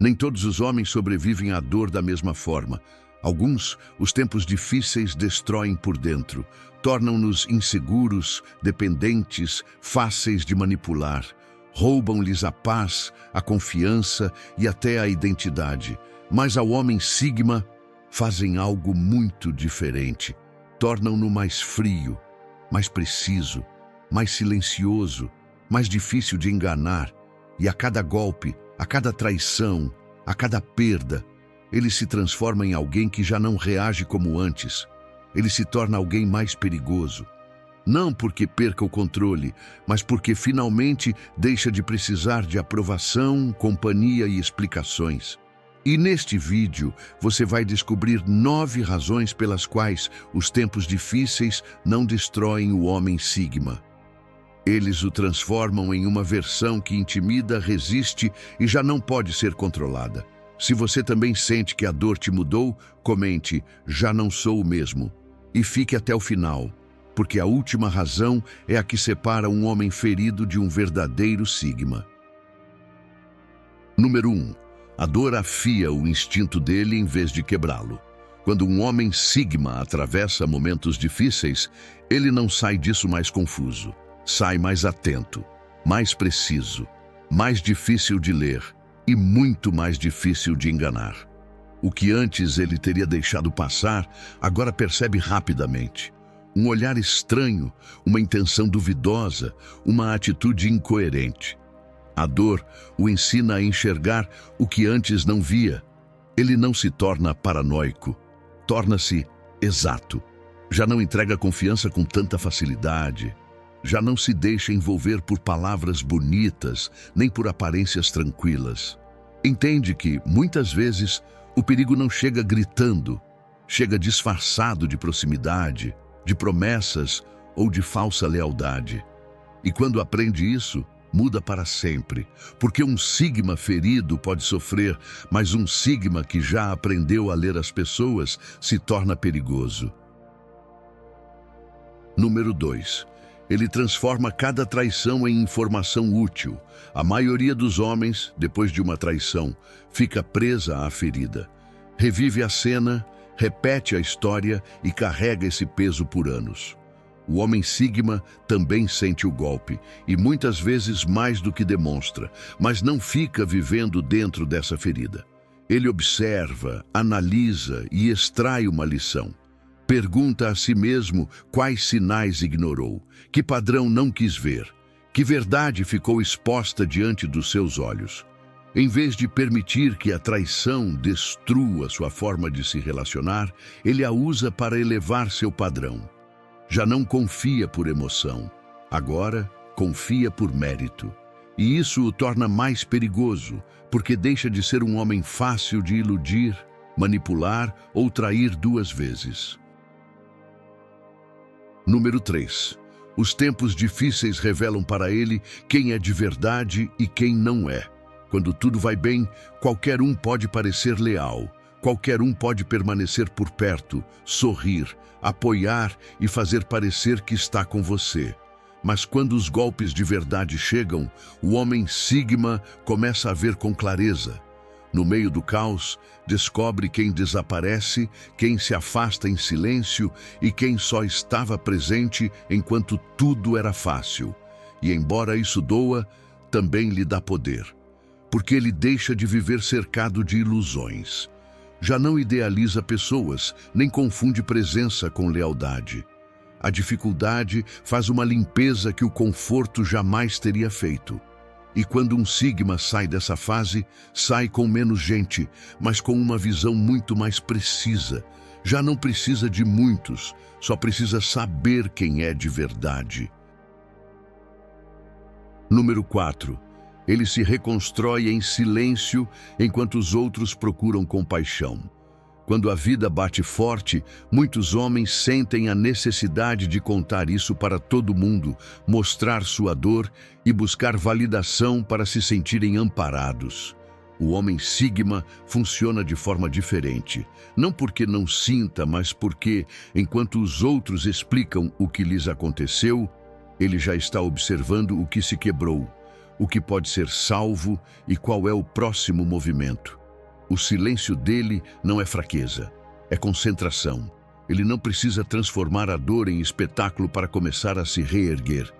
Nem todos os homens sobrevivem à dor da mesma forma. Alguns, os tempos difíceis destroem por dentro, tornam-nos inseguros, dependentes, fáceis de manipular. Roubam-lhes a paz, a confiança e até a identidade. Mas ao homem Sigma, fazem algo muito diferente. Tornam-no mais frio, mais preciso, mais silencioso, mais difícil de enganar. E a cada golpe, a cada traição, a cada perda, ele se transforma em alguém que já não reage como antes. Ele se torna alguém mais perigoso. Não porque perca o controle, mas porque finalmente deixa de precisar de aprovação, companhia e explicações. E neste vídeo você vai descobrir 9 razões pelas quais os tempos difíceis não destroem o homem Sigma. Eles o transformam em uma versão que intimida, resiste e já não pode ser controlada. Se você também sente que a dor te mudou, comente "Já não sou o mesmo" e fique até o final, porque a última razão é a que separa um homem ferido de um verdadeiro Sigma. Número 1. A dor afia o instinto dele em vez de quebrá-lo. Quando um homem Sigma atravessa momentos difíceis, ele não sai disso mais confuso. Sai mais atento, mais preciso, mais difícil de ler e muito mais difícil de enganar. O que antes ele teria deixado passar, agora percebe rapidamente. Um olhar estranho, uma intenção duvidosa, uma atitude incoerente. A dor o ensina a enxergar o que antes não via. Ele não se torna paranoico, torna-se exato. Já não entrega confiança com tanta facilidade. Já não se deixa envolver por palavras bonitas, nem por aparências tranquilas. Entende que, muitas vezes, o perigo não chega gritando, chega disfarçado de proximidade, de promessas ou de falsa lealdade. E quando aprende isso, muda para sempre, porque um Sigma ferido pode sofrer, mas um Sigma que já aprendeu a ler as pessoas se torna perigoso. Número 2. Ele transforma cada traição em informação útil. A maioria dos homens, depois de uma traição, fica presa à ferida. Revive a cena, repete a história e carrega esse peso por anos. O homem Sigma também sente o golpe, e muitas vezes mais do que demonstra, mas não fica vivendo dentro dessa ferida. Ele observa, analisa e extrai uma lição. Pergunta a si mesmo quais sinais ignorou, que padrão não quis ver, que verdade ficou exposta diante dos seus olhos. Em vez de permitir que a traição destrua sua forma de se relacionar, ele a usa para elevar seu padrão. Já não confia por emoção, agora confia por mérito. E isso o torna mais perigoso, porque deixa de ser um homem fácil de iludir, manipular ou trair 2 vezes. Número 3. Os tempos difíceis revelam para ele quem é de verdade e quem não é. Quando tudo vai bem, qualquer um pode parecer leal, qualquer um pode permanecer por perto, sorrir, apoiar e fazer parecer que está com você. Mas quando os golpes de verdade chegam, o homem Sigma começa a ver com clareza. No meio do caos, descobre quem desaparece, quem se afasta em silêncio e quem só estava presente enquanto tudo era fácil. E embora isso doa, também lhe dá poder, porque ele deixa de viver cercado de ilusões. Já não idealiza pessoas, nem confunde presença com lealdade. A dificuldade faz uma limpeza que o conforto jamais teria feito. E quando um Sigma sai dessa fase, sai com menos gente, mas com uma visão muito mais precisa. Já não precisa de muitos, só precisa saber quem é de verdade. Número 4. Ele se reconstrói em silêncio enquanto os outros procuram compaixão. Quando a vida bate forte, muitos homens sentem a necessidade de contar isso para todo mundo, mostrar sua dor e buscar validação para se sentirem amparados. O homem Sigma funciona de forma diferente, não porque não sinta, mas porque, enquanto os outros explicam o que lhes aconteceu, ele já está observando o que se quebrou. o que pode ser salvo e qual é o próximo movimento. O silêncio dele não é fraqueza, é concentração. Ele não precisa transformar a dor em espetáculo para começar a se reerguer.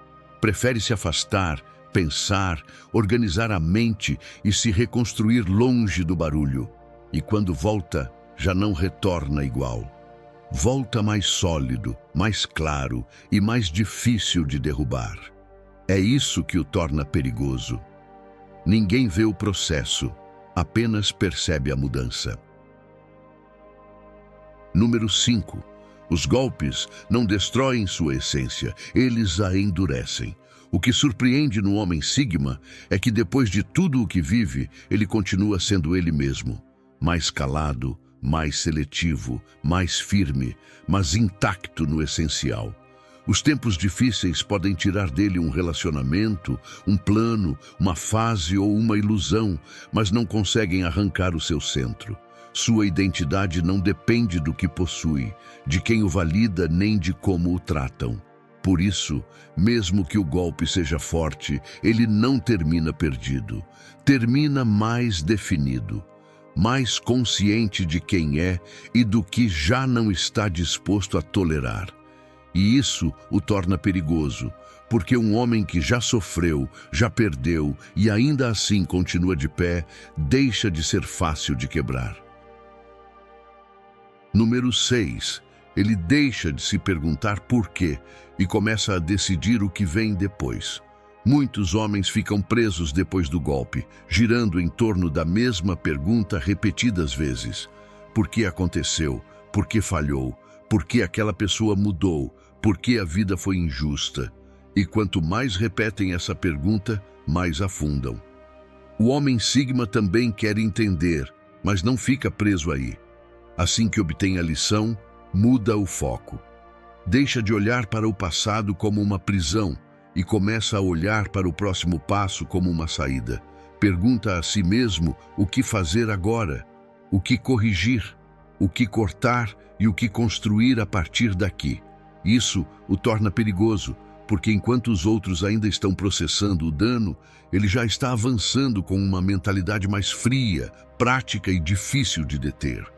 Prefere se afastar, pensar, organizar a mente e se reconstruir longe do barulho. E quando volta, já não retorna igual. Volta mais sólido, mais claro e mais difícil de derrubar. É isso que o torna perigoso. Ninguém vê o processo, apenas percebe a mudança. Número 5. Os golpes não destroem sua essência, eles a endurecem. O que surpreende no homem Sigma é que depois de tudo o que vive, ele continua sendo ele mesmo. Mais calado, mais seletivo, mais firme, mas intacto no essencial. Os tempos difíceis podem tirar dele um relacionamento, um plano, uma fase ou uma ilusão, mas não conseguem arrancar o seu centro. Sua identidade não depende do que possui, de quem o valida nem de como o tratam. Por isso, mesmo que o golpe seja forte, ele não termina perdido. Termina mais definido, mais consciente de quem é e do que já não está disposto a tolerar. E isso o torna perigoso, porque um homem que já sofreu, já perdeu e ainda assim continua de pé, deixa de ser fácil de quebrar. Número 6. Ele deixa de se perguntar por quê e começa a decidir o que vem depois. Muitos homens ficam presos depois do golpe, girando em torno da mesma pergunta repetidas vezes. Por que aconteceu? Por que falhou? Por que aquela pessoa mudou? Por que a vida foi injusta? E quanto mais repetem essa pergunta, mais afundam. O homem Sigma também quer entender, mas não fica preso aí. Assim que obtém a lição, muda o foco. Deixa de olhar para o passado como uma prisão e começa a olhar para o próximo passo como uma saída. Pergunta a si mesmo o que fazer agora, o que corrigir, o que cortar e o que construir a partir daqui. Isso o torna perigoso, porque enquanto os outros ainda estão processando o dano, ele já está avançando com uma mentalidade mais fria, prática e difícil de deter.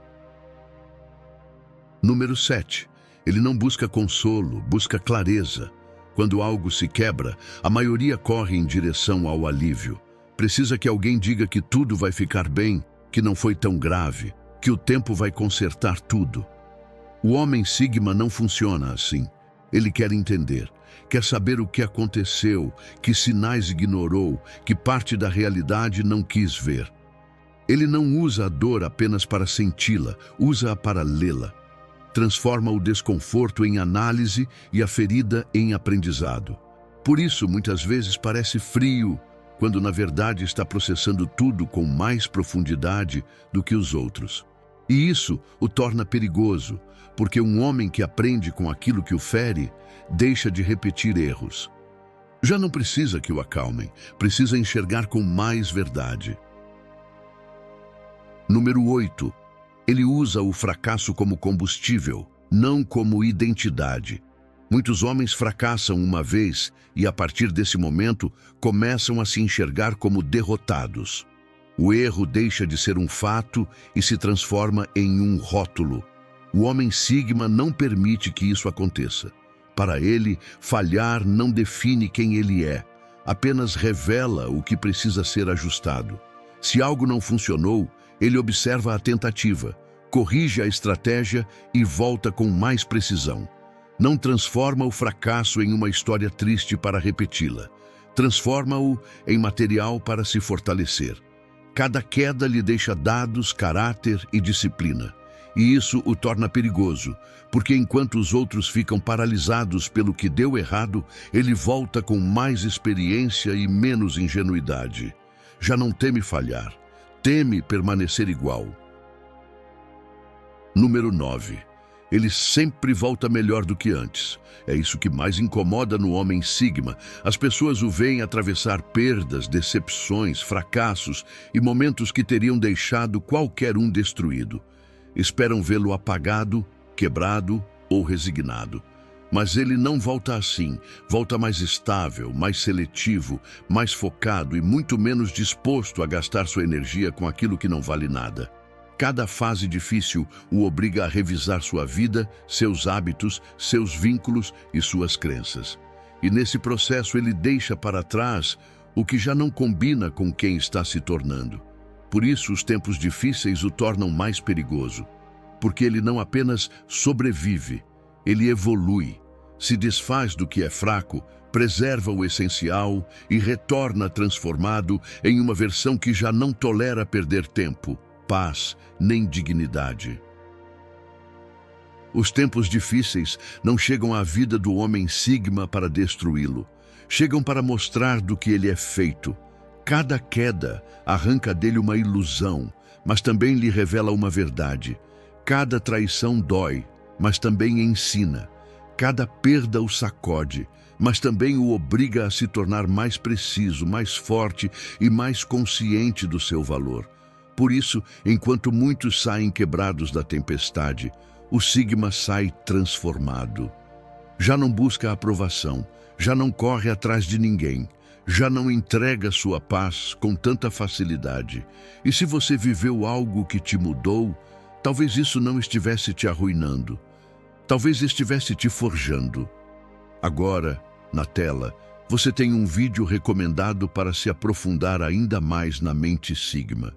Número 7. Ele não busca consolo, busca clareza. Quando algo se quebra, a maioria corre em direção ao alívio. Precisa que alguém diga que tudo vai ficar bem, que não foi tão grave, que o tempo vai consertar tudo. O homem Sigma não funciona assim. Ele quer entender, quer saber o que aconteceu, que sinais ignorou, que parte da realidade não quis ver. Ele não usa a dor apenas para senti-la, usa-a para lê-la. Transforma o desconforto em análise e a ferida em aprendizado. Por isso, muitas vezes parece frio, quando na verdade está processando tudo com mais profundidade do que os outros. E isso o torna perigoso, porque um homem que aprende com aquilo que o fere, deixa de repetir erros. Já não precisa que o acalmem, precisa enxergar com mais verdade. Número 8. Ele usa o fracasso como combustível, não como identidade. Muitos homens fracassam uma vez e, a partir desse momento, começam a se enxergar como derrotados. O erro deixa de ser um fato e se transforma em um rótulo. O homem Sigma não permite que isso aconteça. Para ele, falhar não define quem ele é, apenas revela o que precisa ser ajustado. Se algo não funcionou, ele observa a tentativa, corrige a estratégia e volta com mais precisão. Não transforma o fracasso em uma história triste para repeti-la. Transforma-o em material para se fortalecer. Cada queda lhe deixa dados, caráter e disciplina. E isso o torna perigoso, porque enquanto os outros ficam paralisados pelo que deu errado, ele volta com mais experiência e menos ingenuidade. Já não teme falhar, teme permanecer igual. Número 9. Ele sempre volta melhor do que antes. É isso que mais incomoda no homem Sigma. As pessoas o veem atravessar perdas, decepções, fracassos e momentos que teriam deixado qualquer um destruído. Esperam vê-lo apagado, quebrado ou resignado. Mas ele não volta assim, volta mais estável, mais seletivo, mais focado e muito menos disposto a gastar sua energia com aquilo que não vale nada. Cada fase difícil o obriga a revisar sua vida, seus hábitos, seus vínculos e suas crenças. E nesse processo ele deixa para trás o que já não combina com quem está se tornando. Por isso, os tempos difíceis o tornam mais perigoso, porque ele não apenas sobrevive, ele evolui, se desfaz do que é fraco, preserva o essencial e retorna transformado em uma versão que já não tolera perder tempo, paz, nem dignidade. Os tempos difíceis não chegam à vida do homem Sigma para destruí-lo. Chegam para mostrar do que ele é feito. Cada queda arranca dele uma ilusão, mas também lhe revela uma verdade. Cada traição dói, mas também ensina. Cada perda o sacode, mas também o obriga a se tornar mais preciso, mais forte e mais consciente do seu valor. Por isso, enquanto muitos saem quebrados da tempestade, o Sigma sai transformado. Já não busca aprovação, já não corre atrás de ninguém, já não entrega sua paz com tanta facilidade. E se você viveu algo que te mudou, talvez isso não estivesse te arruinando, talvez estivesse te forjando. Agora, na tela, você tem um vídeo recomendado para se aprofundar ainda mais na mente Sigma.